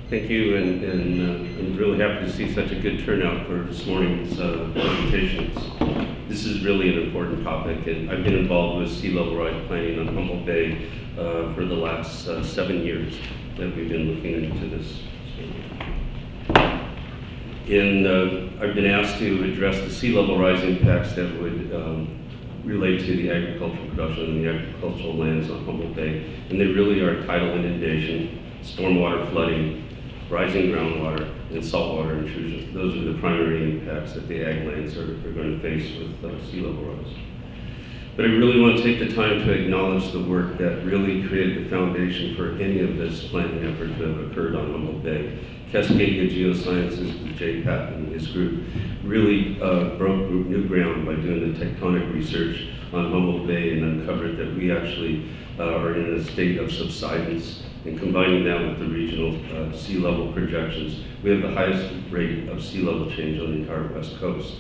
Thank you, and I'm really happy to see such a good turnout for this morning's presentations. This is really an important topic, and I've been involved with sea level rise planning on Humboldt Bay for the last 7 years that we've been looking into this. I've been asked to address the sea level rise impacts that would relate to the agricultural production and the agricultural lands on Humboldt Bay, and they really are tidal inundation, stormwater flooding, rising groundwater, and saltwater intrusion. Those are the primary impacts that the ag lands are going to face with sea level rise. But I really want to take the time to acknowledge the work that really created the foundation for any of this planning effort to have occurred on Humboldt Bay. Cascadia Geosciences, with Jay Patton and his group, really broke new ground by doing the tectonic research on Humboldt Bay and uncovered that we actually are in a state of subsidence, and combining that with the regional sea level projections, we have the highest rate of sea level change on the entire West Coast.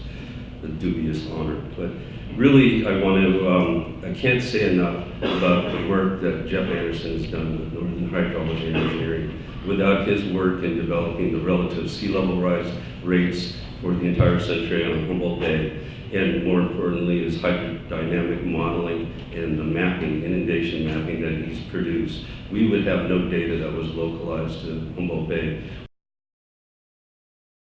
A dubious honor. But really, I can't say enough about the work that Jeff Anderson has done with Northern Hydrologic and Engineering. Without his work in developing the relative sea level rise rates for the entire century on Humboldt Bay, and more importantly, his hydrodynamic modeling and the mapping, inundation mapping that he's produced, we would have no data that was localized to Humboldt Bay,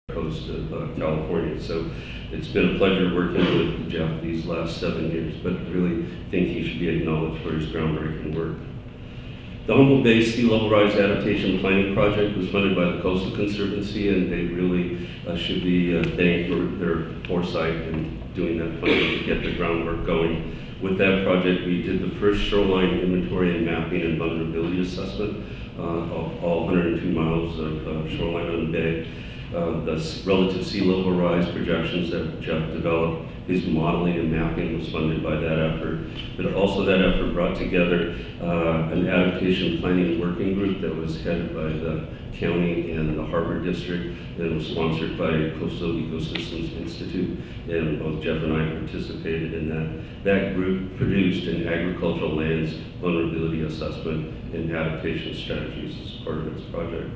coast of California. So it's been a pleasure working with Jeff these last 7 years, but really think he should be acknowledged for his groundbreaking work. The Humboldt Bay Sea Level Rise Adaptation Planning Project was funded by the Coastal Conservancy, and they really should be thanked for their foresight in doing that funding to get the groundwork going. With that project, we did the first shoreline inventory and mapping and vulnerability assessment of all 102 miles of shoreline on the bay. The relative sea level rise projections that Jeff developed, his modeling and mapping was funded by that effort. But also that effort brought together an adaptation planning working group that was headed by the county and the Harbor District, and was sponsored by Coastal Ecosystems Institute, and both Jeff and I participated in that. That group produced an agricultural lands vulnerability assessment and adaptation strategies as part of its project.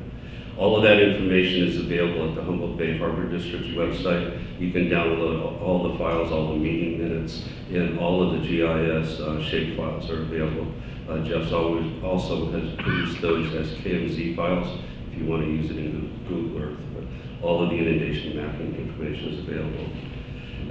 All of that information is available at the Humboldt Bay Harbor District's website. You can download all the files, all the meeting minutes, and all of the GIS shape files are available. Jeff also has produced those as KMZ files if you want to use it in Google Earth. But all of the inundation mapping information is available.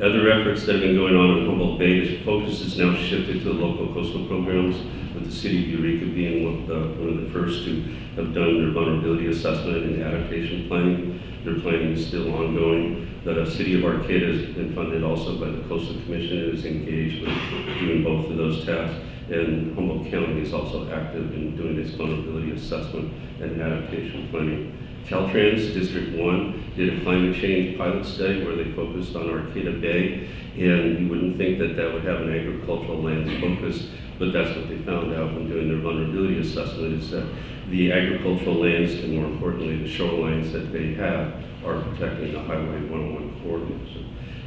Other efforts that have been going on in Humboldt Bay, the focus is now shifted to the local coastal programs, with the city of Eureka being one of the first to have done their vulnerability assessment and adaptation planning. Their planning is still ongoing. The city of Arcata has been funded also by the Coastal Commission and is engaged with doing both of those tasks. And Humboldt County is also active in doing its vulnerability assessment and adaptation planning. Caltrans District 1 did a climate change pilot study where they focused on Arcata Bay, and you wouldn't think that that would have an agricultural lands focus, but that's what they found out when doing their vulnerability assessment, is that the agricultural lands, and more importantly the shorelines that they have, are protecting the Highway 101 corridors.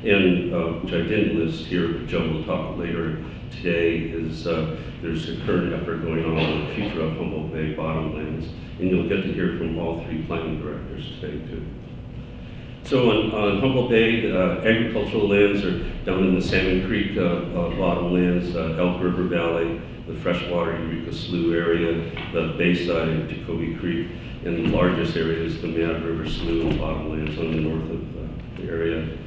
And which I didn't list here, but Joe will talk later today, is there's a current effort going on the future of Humboldt Bay bottomlands, and you'll get to hear from all three planning directors today too. So on Humboldt Bay, agricultural lands are down in the Salmon Creek bottomlands, Elk River Valley, the freshwater Eureka Slough area, the Bayside and Jacoby Creek, and the largest area is the Mad River Slough and bottomlands on the north of the area.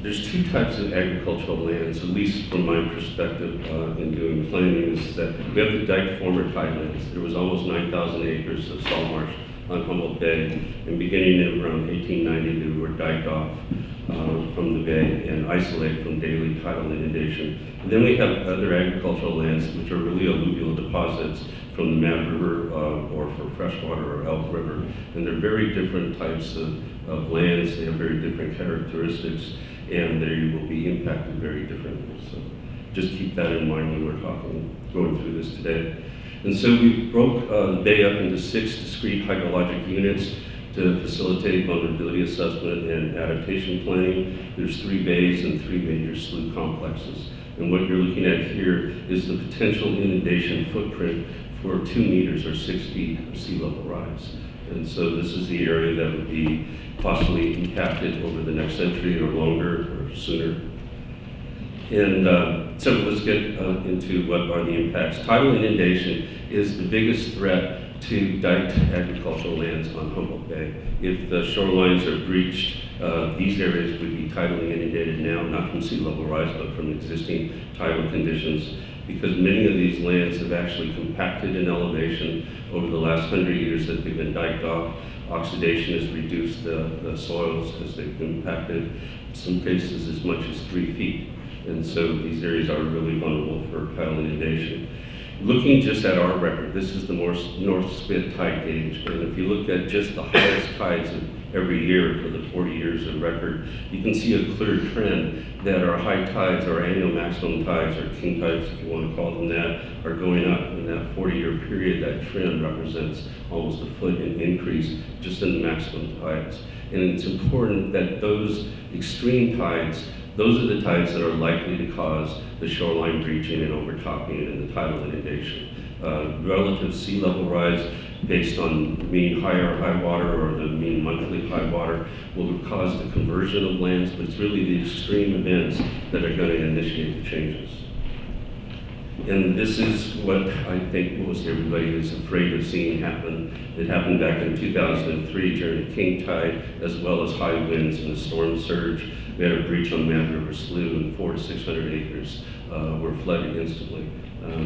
There's two types of agricultural lands, at least from my perspective in doing planning, is that we have the diked former tidelands. There was almost 9,000 acres of salt marsh on Humboldt Bay, and beginning in around 1890, they were diked off from the bay and isolated from daily tidal inundation. And then we have other agricultural lands, which are really alluvial deposits from the Mad River or for freshwater or Elk River. And they're very different types of lands. They have very different characteristics, and they will be impacted very differently. So just keep that in mind when we're going through this today. And so we broke the bay up into 6 discrete hydrologic units to facilitate vulnerability assessment and adaptation planning. There's 3 bays and 3 major slough complexes. And what you're looking at here is the potential inundation footprint for 2 meters or 6 feet of sea level rise. And so this is the area that would be possibly impacted over the next century or longer or sooner. And so let's get into what are the impacts. Tidal inundation is the biggest threat to diked agricultural lands on Humboldt Bay. If the shorelines are breached, these areas would be tidally inundated now, not from sea level rise, but from existing tidal conditions, because many of these lands have actually compacted in elevation over the last 100 years that they've been diked off. Oxidation has reduced the soils as they've compacted, in some cases as much as 3 feet. And so these areas are really vulnerable for tidal inundation. Looking just at our record, this is the North Spit tide gauge, and if you look at just the highest tides of every year for the 40 years of record, you can see a clear trend that our high tides, our annual maximum tides, or king tides if you want to call them that, are going up. In that 40-year period, that trend represents almost a foot in increase just in the maximum tides. And it's important that those extreme tides, those are the tides that are likely to cause the shoreline breaching and overtopping and the tidal inundation. Relative sea level rise based on mean high water or the mean monthly high water will cause the conversion of lands, but it's really the extreme events that are going to initiate the changes. And this is what I think most everybody is afraid of seeing happen. It happened back in 2003 during the king tide, as well as high winds and a storm surge. We had a breach on Mad River Slough, and 400 to 600 acres were flooded instantly.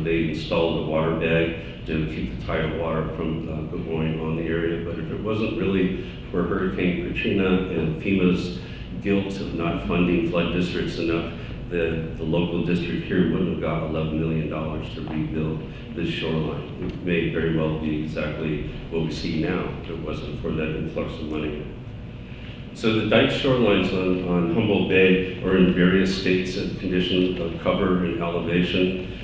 They installed a water bag to keep the tidal water from going on the area, but if it wasn't really for Hurricane Katrina and FEMA's guilt of not funding flood districts enough, the local district here wouldn't have got $11 million to rebuild this shoreline. It may very well be exactly what we see now if it wasn't for that influx of money. So the dike shorelines on Humboldt Bay are in various states and conditions of cover and elevation.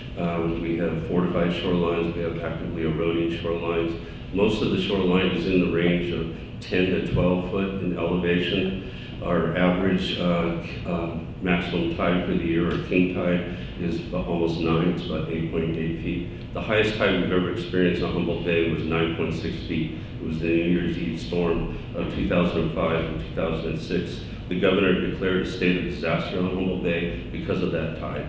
We have fortified shorelines, we have actively eroding shorelines. Most of the shoreline is in the range of 10 to 12 foot in elevation. Our average maximum tide for the year, or king tide, is almost 9, it's about 8.8 feet. The highest tide we've ever experienced on Humboldt Bay was 9.6 feet. It was the New Year's Eve storm of 2005 and 2006. The governor declared a state of disaster on Humboldt Bay because of that tide.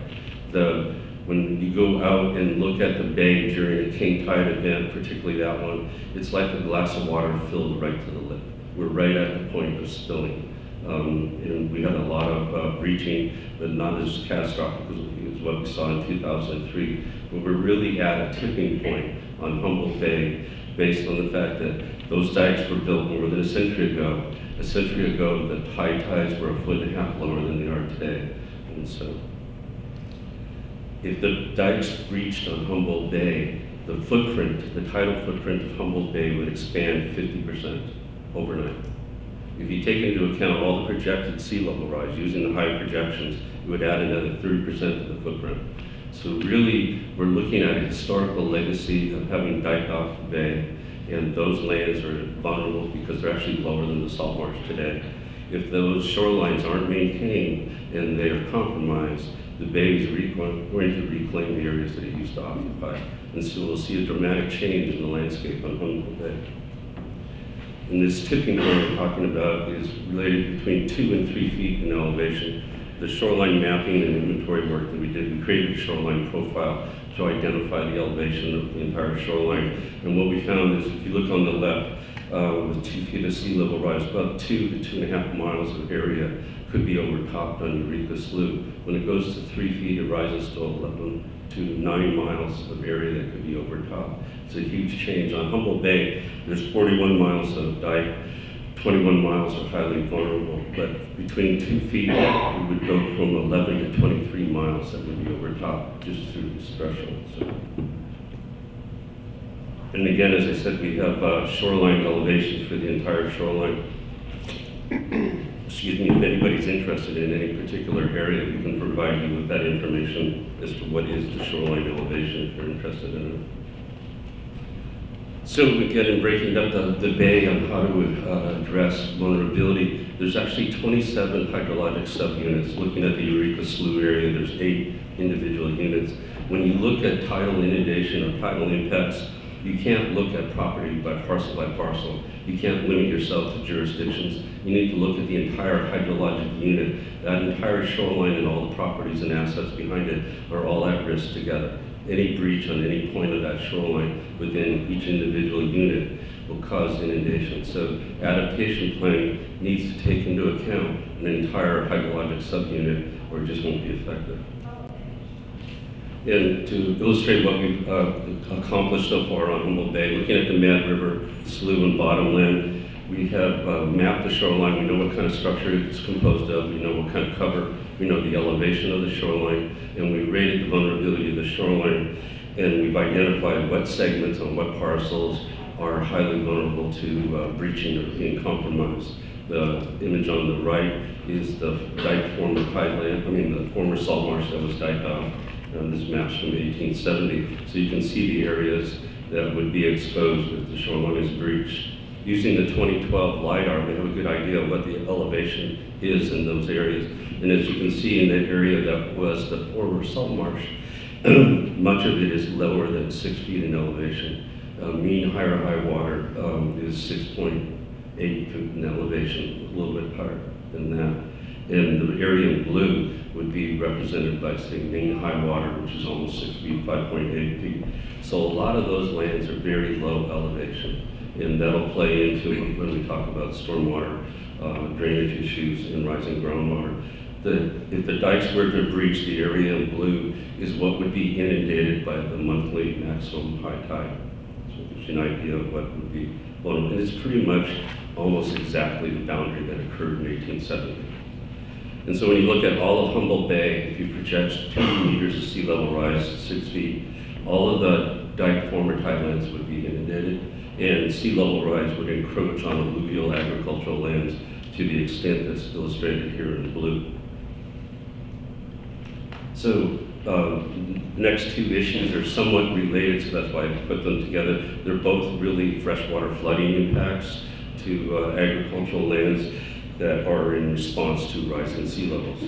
When you go out and look at the bay during a king tide event, particularly that one, it's like a glass of water filled right to the lip. We're right at the point of spilling. And we had a lot of breaching, but not as catastrophic as what we saw in 2003. But we're really at a tipping point on Humboldt Bay based on the fact that those dikes were built more than a century ago. A century ago, the high tides were 1.5 feet lower than they are today. And so, if the dikes breached on Humboldt Bay, the footprint, the tidal footprint of Humboldt Bay would expand 50% overnight. If you take into account all the projected sea level rise using the high projections, it would add another 30% to the footprint. So really, we're looking at a historical legacy of having diked off the bay, and those lands are vulnerable because they're actually lower than the salt marsh today. If those shorelines aren't maintained and they are compromised, the bay is going to reclaim the areas that it used to occupy. And so we'll see a dramatic change in the landscape on Humboldt Bay. And this tipping point we're talking about is related between 2 and 3 feet in elevation. The shoreline mapping and inventory work that we did, we created a shoreline profile to identify the elevation of the entire shoreline. And what we found is if you look on the left, with 2 feet of sea level rise, about 2 to 2.5 miles of area could be overtopped on Eureka Slough. When it goes to 3 feet, it rises to 11 to 9 miles of area that could be overtopped. It's a huge change. On Humboldt Bay, there's 41 miles of dike, 21 miles are highly vulnerable, but between 2 feet, it would go from 11 to 23 miles that would be overtopped just through this threshold. So. And again, as I said, we have shoreline elevations for the entire shoreline. Excuse me, if anybody's interested in any particular area, we can provide you with that information as to what is the shoreline elevation if you're interested in it. So again, in breaking up the bay on how to address vulnerability, there's actually 27 hydrologic subunits. Looking at the Eureka Slough area, there's 8 individual units. When you look at tidal inundation or tidal impacts you can't look at property by parcel. You can't limit yourself to jurisdictions. You need to look at the entire hydrologic unit. That entire shoreline and all the properties and assets behind it are all at risk together. Any breach on any point of that shoreline within each individual unit will cause inundation. So adaptation planning needs to take into account an entire hydrologic subunit, or it just won't be effective. And to illustrate what we've accomplished so far on Humboldt Bay, looking at the Mad River, slough, and bottomland, we have mapped the shoreline. We know what kind of structure it's composed of. We know what kind of cover. We know the elevation of the shoreline, and we rated the vulnerability of the shoreline, and we've identified what segments on what parcels are highly vulnerable to breaching or being compromised. The image on the right is the dike former the former salt marsh that was diked off. This map's from 1870, so you can see the areas that would be exposed if the shoreline is breached. Using the 2012 LIDAR, we have a good idea of what the elevation is in those areas. And as you can see in that area that was the former salt marsh, much of it is lower than 6 feet in elevation. Mean higher high water is 6.8 feet in elevation, a little bit higher than that. And the area in blue would be represented by, say, mean high water, which is almost 6 feet, 5.8 feet. So a lot of those lands are very low elevation. And that'll play into when we talk about stormwater drainage issues and rising groundwater. If the dikes were to breach, the area in blue is what would be inundated by the monthly maximum high tide. So it gives you an idea of what would be vulnerable. And it's pretty much almost exactly the boundary that occurred in 1870. And so when you look at all of Humboldt Bay, if you project 2 meters of sea level rise to 6 feet, all of the dike former tidelands would be inundated, and sea level rise would encroach on alluvial agricultural lands to the extent that's illustrated here in blue. So next two issues are somewhat related, so that's why I put them together. They're both really freshwater flooding impacts to agricultural lands that are in response to rising sea levels.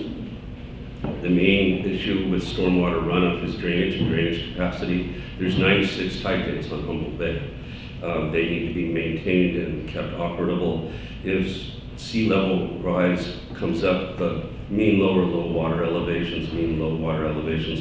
The main issue with stormwater runoff is drainage and drainage capacity. There's 96 tide gates on Humboldt Bay. They need to be maintained and kept operable. If sea level rise comes up, the mean low water elevations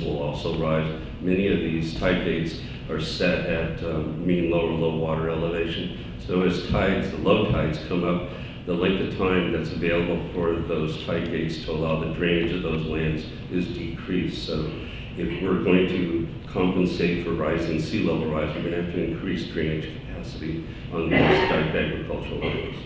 will also rise. Many of these tide gates are set at mean low water elevation. So as tides, the low tides come up, the length of time that's available for those tide gates to allow the drainage of those lands is decreased. So if we're going to compensate for rising sea level rise, we're going to have to increase drainage capacity on these dike agricultural lands.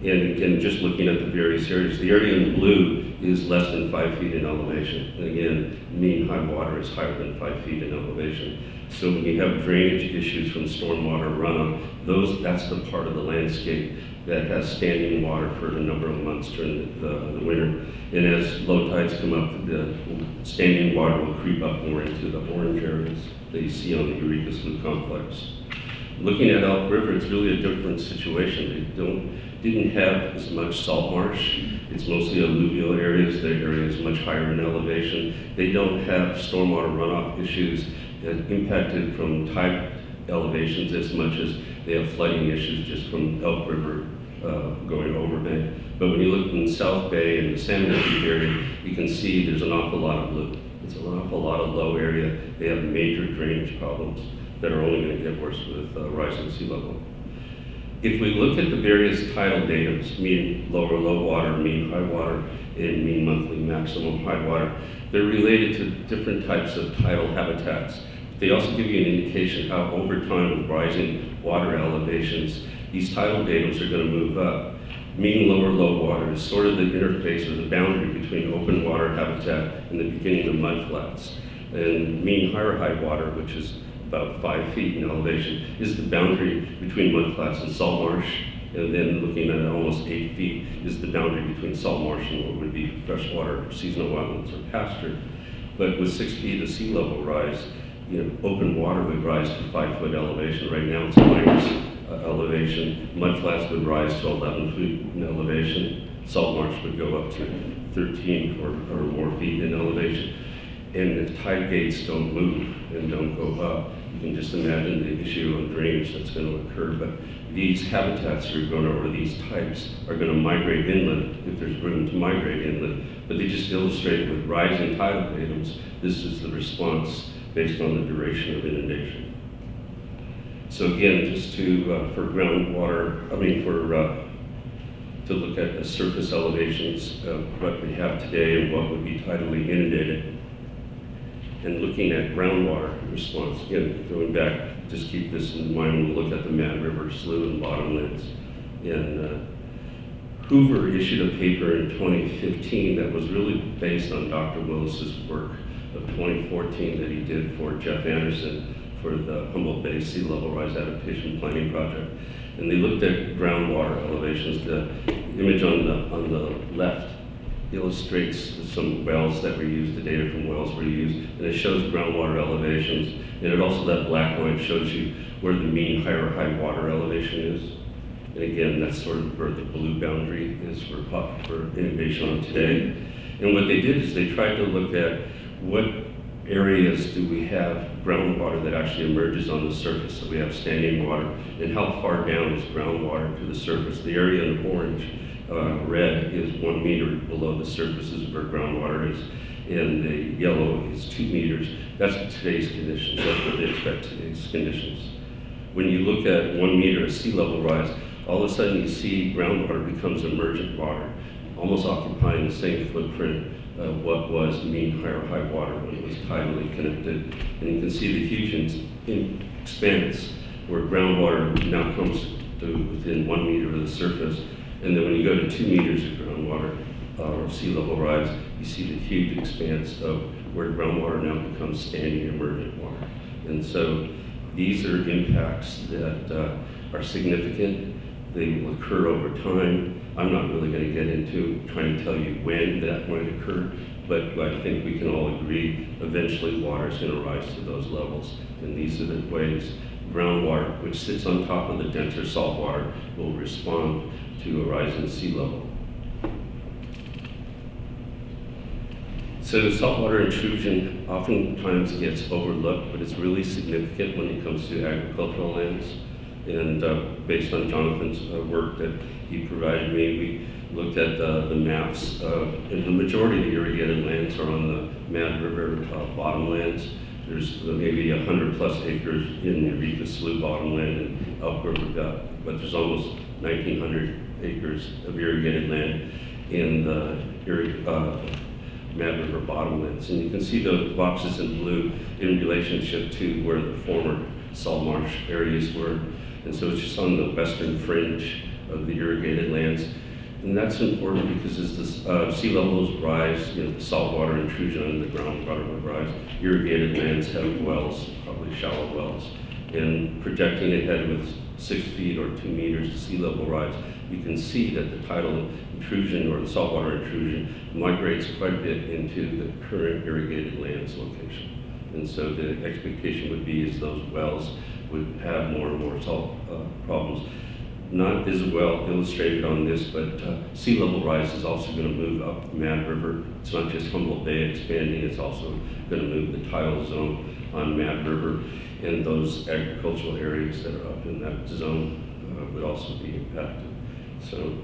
And again, just looking at the various areas, the area in blue is less than 5 feet in elevation. And again, mean high water is higher than 5 feet in elevation. So when you have drainage issues from stormwater runoff, that's the part of the landscape that has standing water for a number of months during the winter. And as low tides come up, the standing water will creep up more into the orange areas that you see on the Eureka Slough complex. Looking at Elk River, it's really a different situation. They didn't have as much salt marsh. It's mostly alluvial areas. The area is much higher in elevation. They don't have stormwater runoff issues that impacted from tide elevations as much as they have flooding issues just from Elk River going over Bay. But when you look in South Bay and the Salmon Refuge area, you can see there's an awful lot of blue. It's an awful lot of low area. They have major drainage problems that are only going to get worse with rising sea level. If we look at the various tidal datums, mean low water, mean high water, and mean monthly maximum high water, they're related to different types of tidal habitats. They also give you an indication how over time with rising water elevations, these tidal datums are going to move up. Mean low water is sort of the interface or the boundary between open water habitat and the beginning of mudflats. And mean high water, which is about 5 feet in elevation, is the boundary between mudflats and salt marsh. And then looking at almost 8 feet is the boundary between salt marsh and what would be freshwater seasonal wetlands or pasture. But with 6 feet of sea level rise, open water would rise to 5 foot elevation. Right now it's minus elevation. Mudflats would rise to 11 feet in elevation. Salt marsh would go up to 13 or more feet in elevation. And if tide gates don't move and don't go up, you can just imagine the issue on drainage that's going to occur. But these habitats that are going over, these types, are going to migrate inland if there's room to migrate inland. But they just illustrate with rising tidal datums, this is the response based on the duration of inundation. So again, just to, for groundwater, to look at the surface elevations of what we have today and what would be tidally inundated, and looking at groundwater response. Again, going back, just keep this in mind when we look at the Mad River Slough and bottomlands. And Hoover issued a paper in 2015 that was really based on Dr. Willis's work of 2014 that he did for Jeff Anderson for the Humboldt Bay Sea Level Rise Adaptation Planning Project. And they looked at groundwater elevations. The image on the left illustrates some wells that were used, the data from wells were used, and it shows groundwater elevations. And it also, that black line shows you where the mean high or high water elevation is. And again, that's sort of where the blue boundary is for inundation on today. And what they did is they tried to look at what areas do we have groundwater that actually emerges on the surface. So we have standing water, and how far down is groundwater to the surface. The area in orange, red is 1 meter below the surface is where groundwater is, and the yellow is 2 meters. That's today's conditions. That's what they expect today's conditions. When you look at 1 meter of sea level rise, all of a sudden you see groundwater becomes emergent water, almost occupying the same footprint of what was mean high or high water when it was tidally connected. And you can see the huge expanse where groundwater now comes to within 1 meter of the surface. And then when you go to 2 meters of groundwater or sea level rise, you see the huge expanse of where groundwater now becomes standing emergent water. And so these are impacts that are significant. They will occur over time. I'm not really going to get into trying to tell you when that might occur, but I think we can all agree eventually water is going to rise to those levels. And these are the ways groundwater, which sits on top of the denser salt water, will respond to a rise in sea level. So saltwater intrusion oftentimes gets overlooked, but it's really significant when it comes to agricultural lands. And based on Jonathan's work that he provided me, we looked at the maps, and the majority of the irrigated lands are on the Mad River bottomlands. There's maybe 100+ acres in Eureka Slough bottomland and Elk River Gut, but there's almost 1,900 acres of irrigated land in the Mad River bottomlands. And you can see those boxes in blue in relationship to where the former salt marsh areas were. And so it's just on the western fringe of the irrigated lands. And that's important because as the sea levels rise, the saltwater intrusion on the groundwater will rise. Irrigated lands have wells, probably shallow wells. And projecting ahead with 6 feet or 2 meters of sea level rise, you can see that the tidal intrusion or the saltwater intrusion migrates quite a bit into the current irrigated lands location. And so the expectation would be is those wells would have more and more salt problems. Not as well illustrated on this, but sea level rise is also going to move up the Mad River. It's not just Humboldt Bay expanding, it's also going to move the tidal zone on Mad River, and those agricultural areas that are up in that zone would also be impacted. So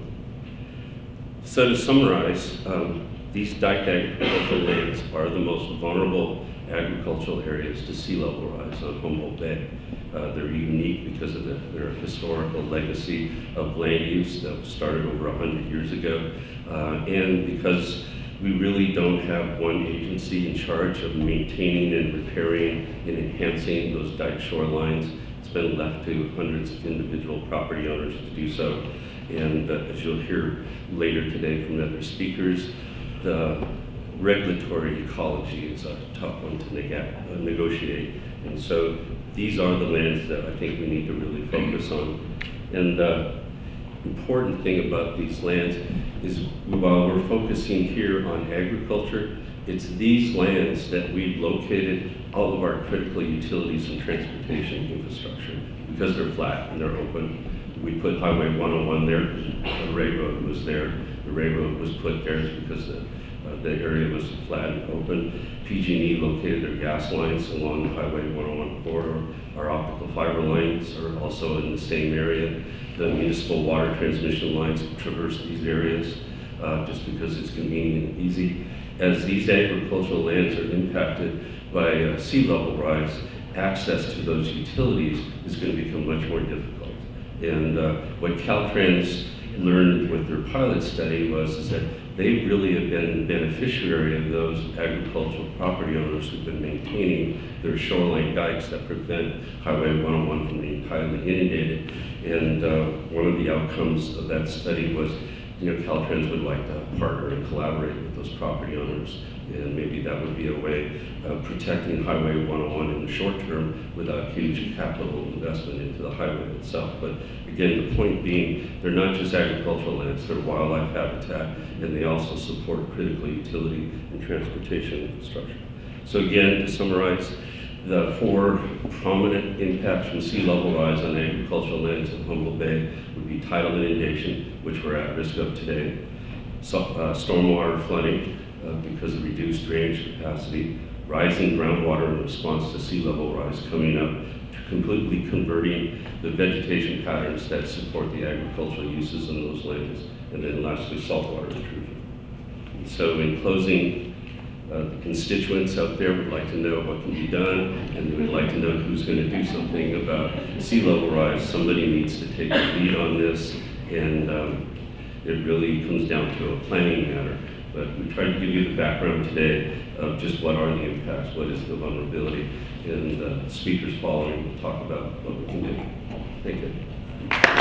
to summarize, these diked agricultural lands are the most vulnerable agricultural areas to sea level rise on Humboldt Bay. They're unique because of their historical legacy of land use that started over 100 years ago, and because we really don't have one agency in charge of maintaining and repairing and enhancing those dike shorelines. It's been left to hundreds of individual property owners to do so. And as you'll hear later today from other speakers, the regulatory ecology is a tough one to negotiate. And so these are the lands that I think we need to really focus on. And the important thing about these lands is while we're focusing here on agriculture, it's these lands that we've located all of our critical utilities and transportation infrastructure because they're flat and they're open. We put Highway 101 there, the railroad was there. The railroad was put there because the the area was flat and open. PG&E located their gas lines along the Highway 101 corridor. Our optical fiber lines are also in the same area. The municipal water transmission lines traverse these areas just because it's convenient and easy. As these agricultural lands are impacted by sea level rise, access to those utilities is going to become much more difficult. And what Caltrans learned with their pilot study is that they really have been beneficiary of those agricultural property owners who've been maintaining their shoreline dikes that prevent Highway 101 from being entirely inundated. And one of the outcomes of that study was, Caltrans would like to partner and collaborate with those property owners, and maybe that would be a way of protecting Highway 101 in the short term without huge capital investment into the highway itself. But again, the point being, they're not just agricultural lands, they're wildlife habitat, and they also support critical utility and transportation infrastructure. So again, to summarize, the 4 prominent impacts from sea level rise on agricultural lands in Humboldt Bay would be tidal inundation, which we're at risk of today, stormwater flooding because of reduced drainage capacity, rising groundwater in response to sea level rise coming up, completely converting the vegetation patterns that support the agricultural uses in those lands, and then lastly, saltwater intrusion. So in closing, the constituents out there would like to know what can be done, and they would like to know who's going to do something about sea level rise. Somebody needs to take the lead on this, and it really comes down to a planning matter. But we tried to give you the background today of just what are the impacts, what is the vulnerability, and the speakers following will talk about what we can do. Thank you.